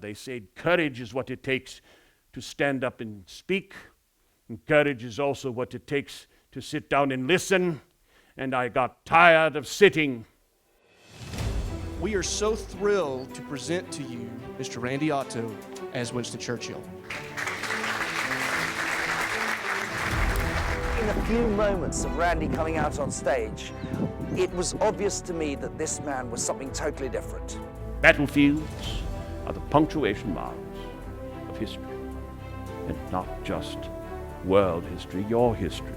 They said courage is what it takes to stand up and speak, and courage is also what it takes to sit down and listen, and I got tired of sitting. We are so thrilled to present to you Mr. Randy Otto as Winston Churchill. In a few moments of Randy coming out on stage, it was obvious to me that this man was something totally different. Battlefields are the punctuation marks of history, and not just world history, your history.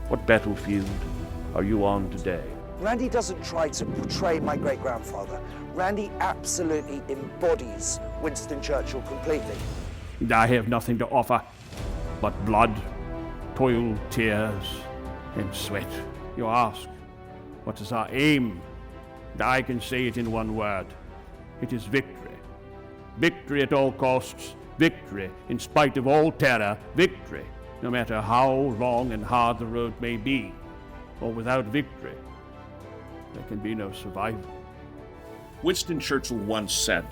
What battlefield are you on today? Randy doesn't try to portray my great-grandfather. Randy absolutely embodies Winston Churchill completely. I have nothing to offer but blood, toil, tears, and sweat. You ask, what is our aim? I can say it in one word. It is victory. Victory at all costs. Victory in spite of all terror. Victory, no matter how long and hard the road may be. For without victory, there can be no survival. Winston Churchill once said,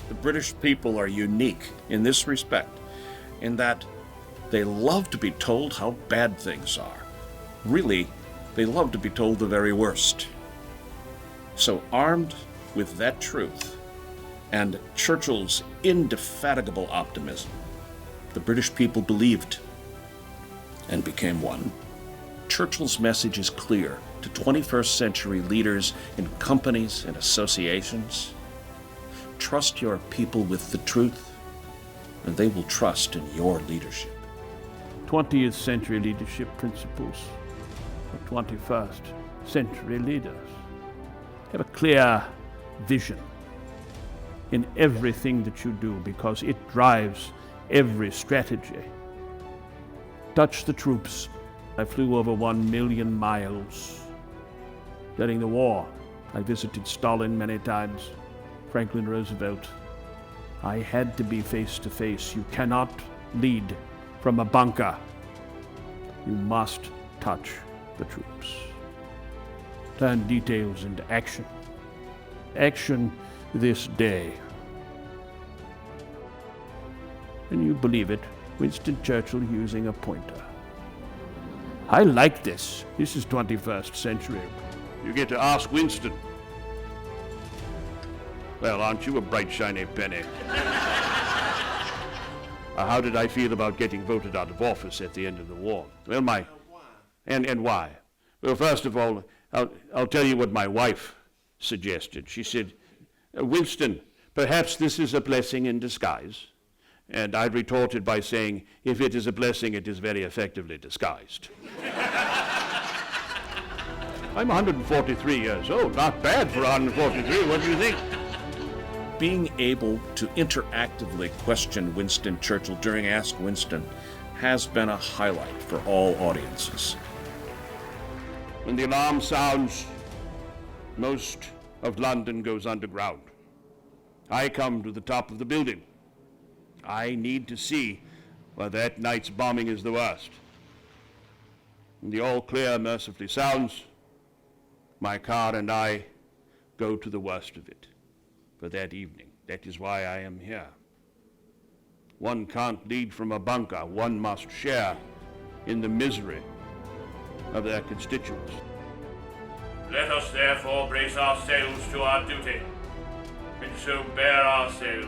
"The British people are unique in this respect, in that they love to be told how bad things are. Really, they love to be told the very worst." So armed with that truth and Churchill's indefatigable optimism, the British people believed and became one. Churchill's message is clear to 21st century leaders in companies and associations. Trust your people with the truth, and they will trust in your leadership. 20th century leadership principles for 21st century leaders. Have a clear vision in everything that you do, because it drives every strategy. Touch the troops. I flew over 1 million miles. During the war, I visited Stalin many times, Franklin Roosevelt. I had to be face to face. You cannot lead from a bunker. You must touch the troops. Turn details into action. Action this day. Can you believe it? Winston Churchill using a pointer. I like this. This is 21st century. You get to ask Winston. Well, aren't you a bright, shiny penny? How did I feel about getting voted out of office at the end of the war? Well, and why? Well, first of all, I'll tell you what my wife suggested. She said, "Winston, perhaps this is a blessing in disguise." And I retorted by saying, "If it is a blessing, it is very effectively disguised." I'm 143 years old. Not bad for 143. What do you think? Being able to interactively question Winston Churchill during Ask Winston has been a highlight for all audiences. When the alarm sounds, most of London goes underground. I come to the top of the building. I need to see where that night's bombing is the worst. When the all clear mercifully sounds, my car and I go to the worst of it for that evening. That is why I am here. One can't lead from a bunker. One must share in the misery of their constituents. Let us therefore brace ourselves to our duty, and so bear ourselves.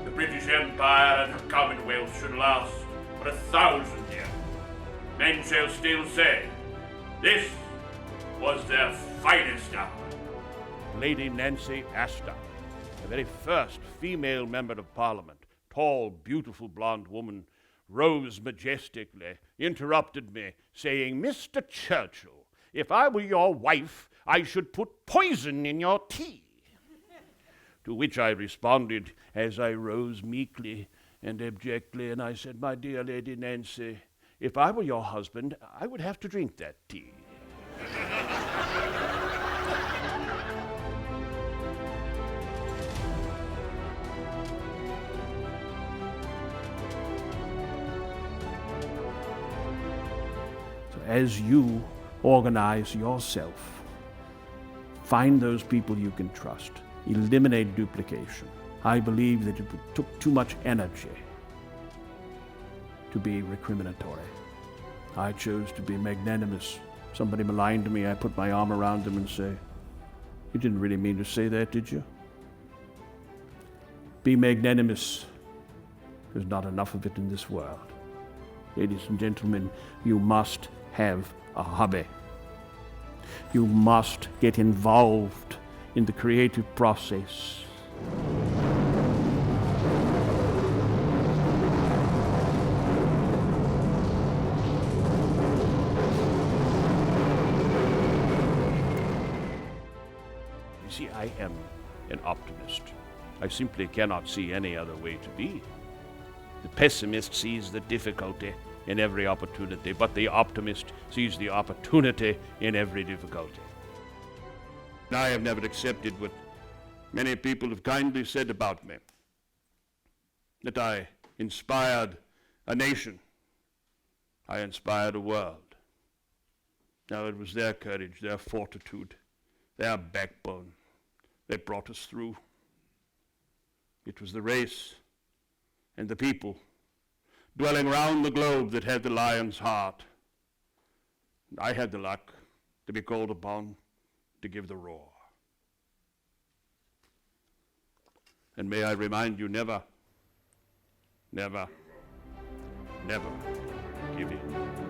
The British Empire and her Commonwealth should last for 1,000 years. Men shall still say, this was their finest hour. Lady Nancy Astor, the very first female member of Parliament, tall, beautiful blonde woman, rose majestically, interrupted me, saying, "Mr. Churchill, if I were your wife, I should put poison in your tea." To which I responded as I rose meekly and abjectly, and I said, "My dear Lady Nancy, if I were your husband, I would have to drink that tea." So as you organize yourself, find those people you can trust. Eliminate duplication. I believe that it took too much energy to be recriminatory. I chose to be magnanimous. Somebody maligned me, I put my arm around them and say, "You didn't really mean to say that, did you?" Be magnanimous. There's not enough of it in this world. Ladies and gentlemen, you must have a hobby. You must get involved in the creative process. You see, I am an optimist. I simply cannot see any other way to be. The pessimist sees the difficulty in every opportunity, but the optimist sees the opportunity in every difficulty. I have never accepted what many people have kindly said about me, that I inspired a nation, I inspired a world. Now it was their courage, their fortitude, their backbone that brought us through. It was the race and the people dwelling round the globe that had the lion's heart. I had the luck to be called upon to give the roar. And may I remind you, never, never, never give in.